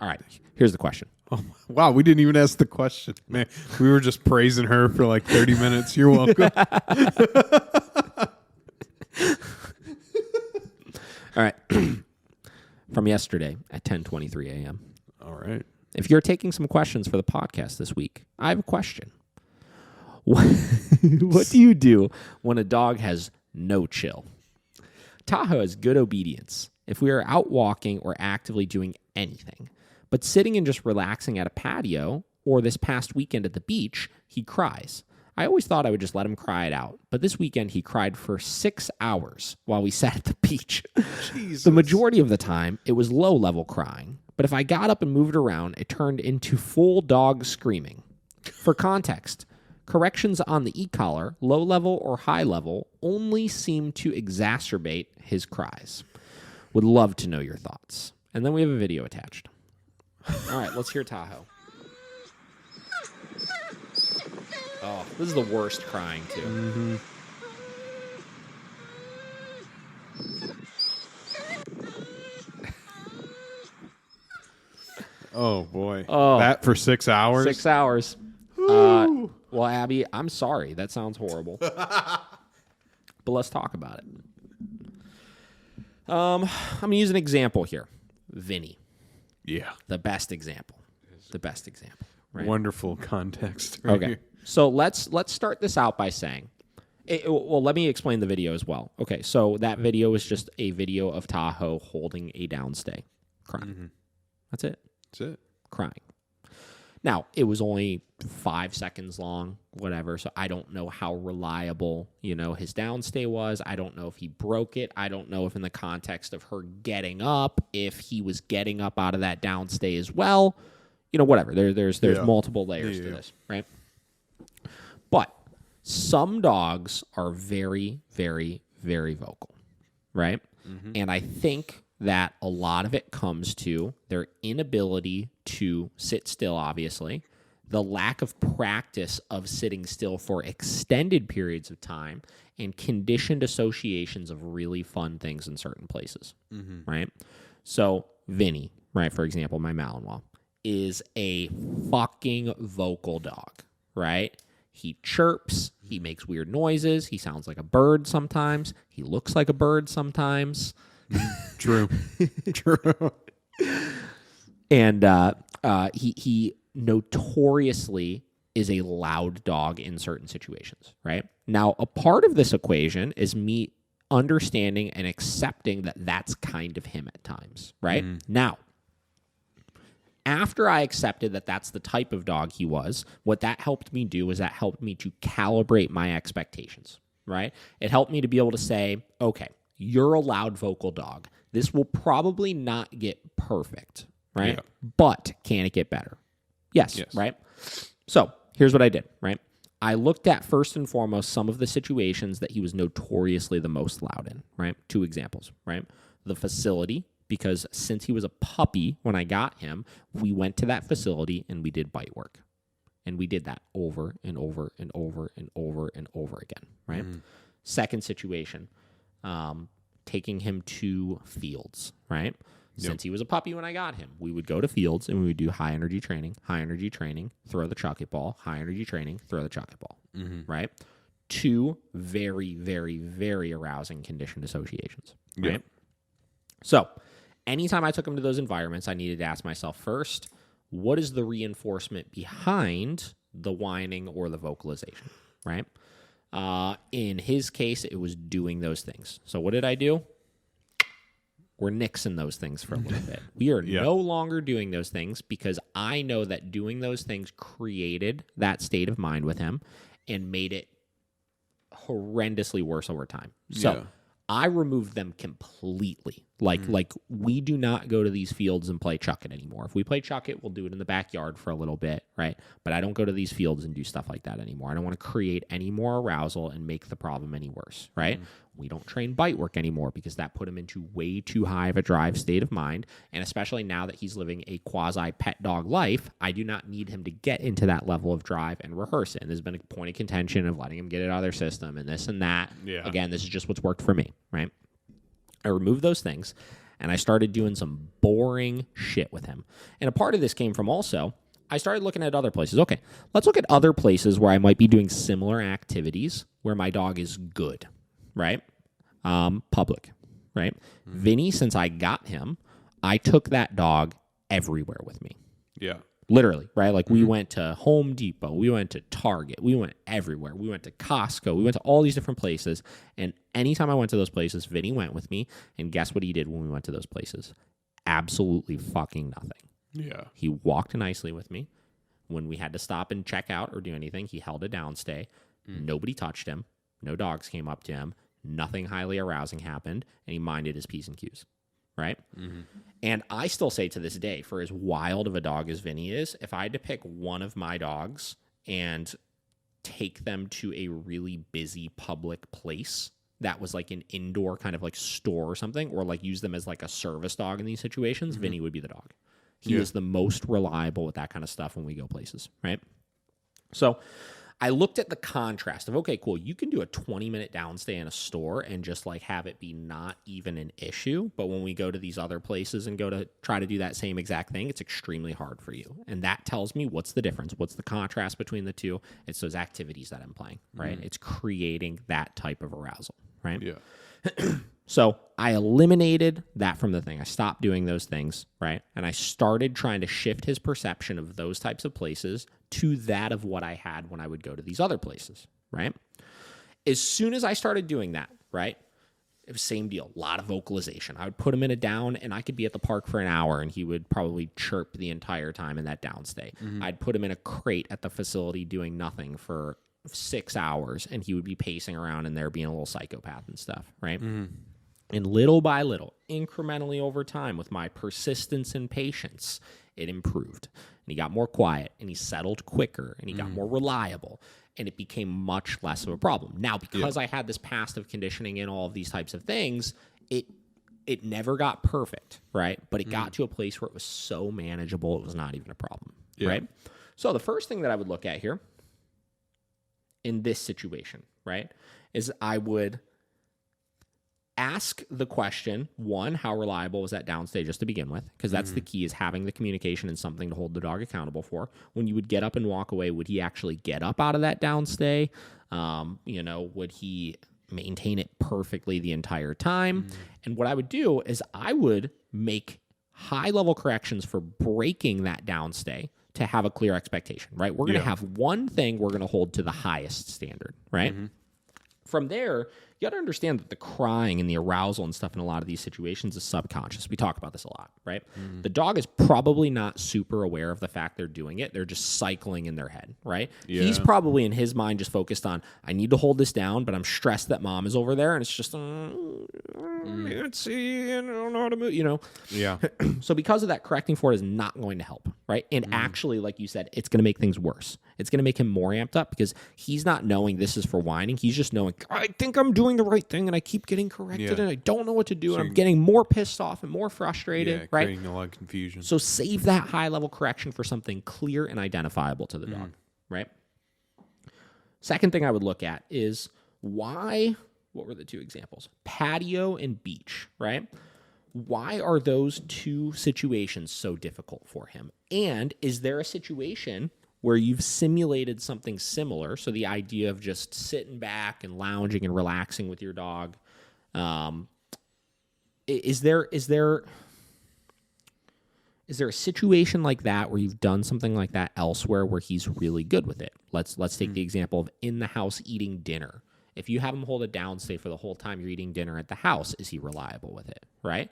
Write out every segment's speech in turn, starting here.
All right, here's the question. Oh, wow, we didn't even ask the question. Man, we were just praising her for like 30 minutes. You're welcome. All right. From yesterday at 10:23 a.m. All right. If you're taking some questions for the podcast this week, I have a question. What do you do when a dog has no chill? Tahoe has good obedience if we are out walking or actively doing anything. But sitting and just relaxing at a patio or this past weekend at the beach, he cries. I always thought I would just let him cry it out, but this weekend he cried for 6 hours while we sat at the beach. Jesus. The majority of the time, it was low-level crying, but if I got up and moved around, it turned into full dog screaming. For context, corrections on the e-collar, low-level or high-level, only seem to exacerbate his cries. Would love to know your thoughts. And then we have a video attached. All right, let's hear Tahoe. Oh, this is the worst crying, too. Mm-hmm. Oh, boy. Oh. That for 6 hours? 6 hours. Well, Abby, I'm sorry. That sounds horrible. But let's talk about it. I'm going to use an example here. Vinny. Yeah. The best example. The best example. Right? Wonderful context. Right Okay. here. So let's start this out by saying, well, let me explain the video as well. Okay, so that video is just a video of Tahoe holding a downstay, crying. Mm-hmm. That's it. That's it. Crying. Now, it was only 5 seconds long, whatever, so I don't know how reliable, his downstay was. I don't know if he broke it. I don't know if in the context of her getting up, if he was getting up out of that downstay as well. Whatever. There's multiple layers to this, right? But some dogs are very, very, very vocal, right? Mm-hmm. And I think that a lot of it comes to their inability to sit still, obviously, the lack of practice of sitting still for extended periods of time, and conditioned associations of really fun things in certain places, right? So Vinny, right, for example, my Malinois, is a fucking vocal dog, right? He chirps. He makes weird noises. He sounds like a bird sometimes. He looks like a bird sometimes. True. True. And he notoriously is a loud dog in certain situations, right? Now, a part of this equation is me understanding and accepting that that's kind of him at times, right? Now, after I accepted that that's the type of dog he was, what that helped me do is that helped me to calibrate my expectations, right? It helped me to be able to say, okay, you're a loud vocal dog. This will probably not get perfect, right? Yeah. But can it get better? Yes, right? So here's what I did, right? I looked at, first and foremost, some of the situations that he was notoriously the most loud in, right? 2 examples, right? The facility, because since he was a puppy when I got him, we went to that facility and we did bite work. And we did that over and over and over and over and over again, right? Second situation, taking him to fields, right? Since he was a puppy when I got him, we would go to fields and we would do high energy training, throw the chuck-it ball, high energy training, throw the chuck-it ball, right? 2 very, very, very arousing conditioned associations, right? So anytime I took him to those environments, I needed to ask myself first, what is the reinforcement behind the whining or the vocalization, right? In his case, it was doing those things. So what did I do? We're nixing those things for a little bit. We are no longer doing those things because I know that doing those things created that state of mind with him and made it horrendously worse over time. So I removed them completely. Like we do not go to these fields and play chuck it anymore. If we play chuck it, we'll do it in the backyard for a little bit, right? But I don't go to these fields and do stuff like that anymore. I don't want to create any more arousal and make the problem any worse, right? We don't train bite work anymore because that put him into way too high of a drive state of mind. And especially now that he's living a quasi-pet dog life, I do not need him to get into that level of drive and rehearse it. And there's been a point of contention of letting him get it out of their system and this and that. Again, this is just what's worked for me, right? I removed those things. and I started doing some boring shit with him. And a part of this came from also, I started looking at other places. Okay, let's look at other places where I might be doing similar activities where my dog is good, right? Public, right? Vinny, since I got him, I took that dog everywhere with me. Yeah. Literally, right? Like we went to Home Depot, we went to Target, we went everywhere. We went to Costco, we went to all these different places. And anytime I went to those places, Vinny went with me. And guess what he did when we went to those places? Absolutely fucking nothing. Yeah. He walked nicely with me. When we had to stop and check out or do anything, he held a downstay. Nobody touched him. No dogs came up to him. Nothing highly arousing happened. And he minded his P's and Q's. Right? And I still say to this day, for as wild of a dog as Vinny is, if I had to pick one of my dogs and take them to a really busy public place that was like an indoor kind of like store or something, or like use them as like a service dog in these situations, Vinny would be the dog. He is the most reliable with that kind of stuff when we go places, right? So I looked at the contrast of, okay, cool, you can do a 20-minute downstay in a store and just like have it be not even an issue. But when we go to these other places and go to try to do that same exact thing, it's extremely hard for you. And that tells me what's the difference. What's the contrast between the two? It's those activities that I'm playing, right? It's creating that type of arousal, right? Yeah. So I eliminated that from the thing. I stopped doing those things, right? And I started trying to shift his perception of those types of places to that of what I had when I would go to these other places, right? As soon as I started doing that, right, it was same deal. A lot of vocalization. I would put him in a down, and I could be at the park for an hour, and he would probably chirp the entire time in that downstay. I'd put him in a crate at the facility doing nothing for 6 hours, and he would be pacing around in there being a little psychopath and stuff, right? And little by little, incrementally over time, with my persistence and patience, it improved. And he got more quiet, and he settled quicker, and he got more reliable, and it became much less of a problem. Now, because I had this past of conditioning and all of these types of things, it never got perfect, right? But it got to a place where it was so manageable, it was not even a problem, right? So the first thing that I would look at here in this situation, right, is I would ask the question, one, how reliable was that downstay just to begin with? Because that's the key, is having the communication and something to hold the dog accountable for. When you would get up and walk away, would he actually get up out of that downstay? Would he maintain it perfectly the entire time? And what I would do is I would make high-level corrections for breaking that downstay to have a clear expectation, right? We're going to have one thing we're going to hold to the highest standard, right? From there, you got to understand that the crying and the arousal and stuff in a lot of these situations is subconscious. We talk about this a lot, right? The dog is probably not super aware of the fact they're doing it. They're just cycling in their head, right? He's probably in his mind just focused on, I need to hold this down, but I'm stressed that mom is over there, and it's just, I can't see, I don't know how to move, Yeah. So because of that, correcting for it is not going to help, right? And actually, like you said, it's going to make things worse. It's going to make him more amped up because he's not knowing this is for whining. He's just knowing, I think I'm doing the right thing, and I keep getting corrected, and I don't know what to do, and I'm getting more pissed off and more frustrated, right? Creating a lot of confusion. So save that high-level correction for something clear and identifiable to the dog, right? Second thing I would look at is what were the two examples? Patio and beach, right? Why are those two situations so difficult for him? And is there a situation where you've simulated something similar? So the idea of just sitting back and lounging and relaxing with your dog. Is there a situation like that where you've done something like that elsewhere where he's really good with it? Let's take the example of in the house eating dinner. If you have him hold a downstay for the whole time you're eating dinner at the house, is he reliable with it, right?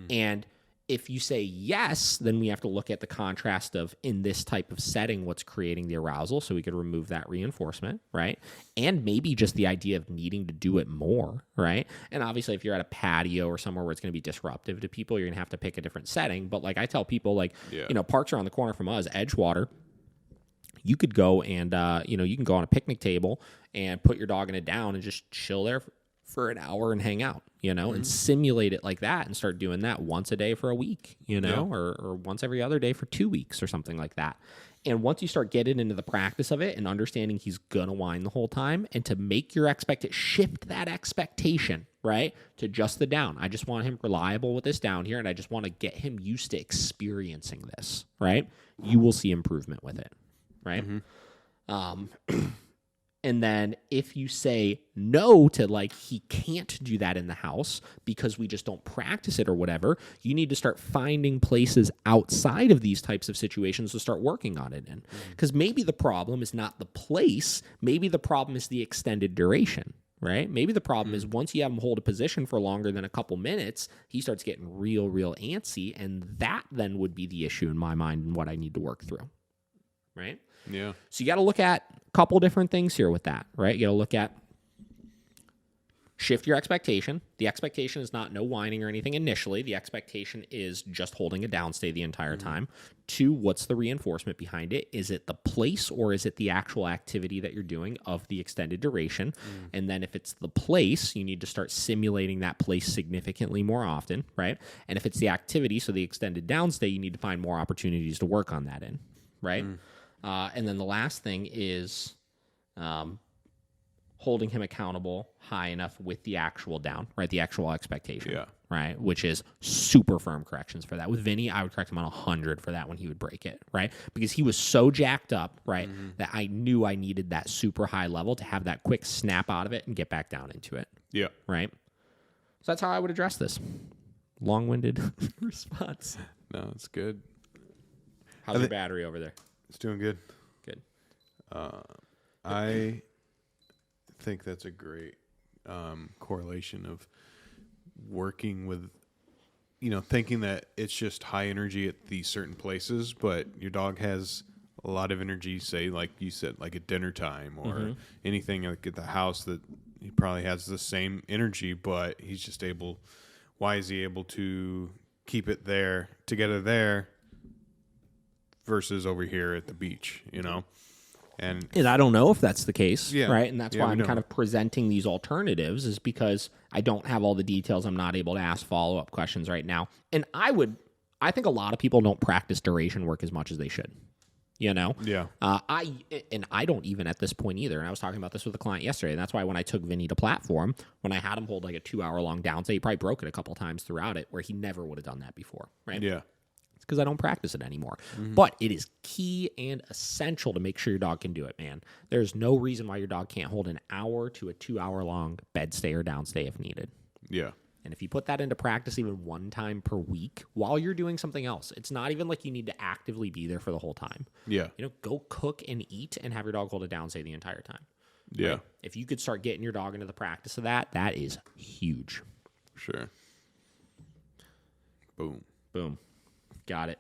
And if you say yes, then we have to look at the contrast of, in this type of setting, what's creating the arousal, so we could remove that reinforcement, right? And maybe just the idea of needing to do it more, right? And obviously, if you're at a patio or somewhere where it's going to be disruptive to people, you're going to have to pick a different setting. But like I tell people, parks around the corner from us, Edgewater, you could go and, you can go on a picnic table and put your dog in a down and just chill there for an hour and hang out, and simulate it like that and start doing that once a day for a week, or once every other day for 2 weeks or something like that. And once you start getting into the practice of it and understanding he's going to whine the whole time, and to make your shift that expectation, right, to just the down. I just want him reliable with this down here, and I just want to get him used to experiencing this, right? You will see improvement with it, right? And then if you say no to like, he can't do that in the house because we just don't practice it or whatever, you need to start finding places outside of these types of situations to start working on it in. Because maybe the problem is not the place. Maybe the problem is the extended duration, right? Maybe the problem is once you have him hold a position for longer than a couple minutes, he starts getting real antsy. And that then would be the issue in my mind and what I need to work through, right? Yeah. So you got to look at a couple different things here with that, right? You got to look at shift your expectation. The expectation is not no whining or anything initially. The expectation is just holding a downstay the entire time. 2, what's the reinforcement behind it? Is it the place or is it the actual activity that you're doing of the extended duration? And then if it's the place, you need to start simulating that place significantly more often, right? And if it's the activity, so the extended downstay, you need to find more opportunities to work on that in, right? And then the last thing is holding him accountable high enough with the actual down, right? The actual expectation, right? Which is super firm corrections for that. With Vinny, I would correct him on 100 for that when he would break it, right? Because he was so jacked up, right, that I knew I needed that super high level to have that quick snap out of it and get back down into it. Yeah. Right? So that's how I would address this. Long-winded response. No, it's good. How's your battery over there? It's doing good. Good. I think that's a great correlation of working with, thinking that it's just high energy at these certain places, but your dog has a lot of energy, say, like you said, like at dinner time or anything like at the house that he probably has the same energy, but he's just able, why is he able to keep it there, together there, versus over here at the beach, And I don't know if that's the case, right? And that's why I'm don't. kind of presenting these alternatives is because I don't have all the details. I'm not able to ask follow-up questions right now. And I think a lot of people don't practice duration work as much as they should, Yeah. I don't even at this point either. And I was talking about this with a client yesterday. And that's why when I took Vinny to platform, when I had him hold like a 2-hour-long downstay, he probably broke it a couple times throughout it where he never would have done that before, right? Yeah. Because I don't practice it anymore. But it is key and essential to make sure your dog can do it, man. There's no reason why your dog can't hold an hour to a 2-hour-long bed stay or downstay if needed. Yeah. And if you put that into practice even one time per week while you're doing something else, it's not even like you need to actively be there for the whole time. Yeah. Go cook and eat and have your dog hold a downstay the entire time. Yeah. Right? If you could start getting your dog into the practice of that, that is huge. Sure. Boom. Boom. Got it.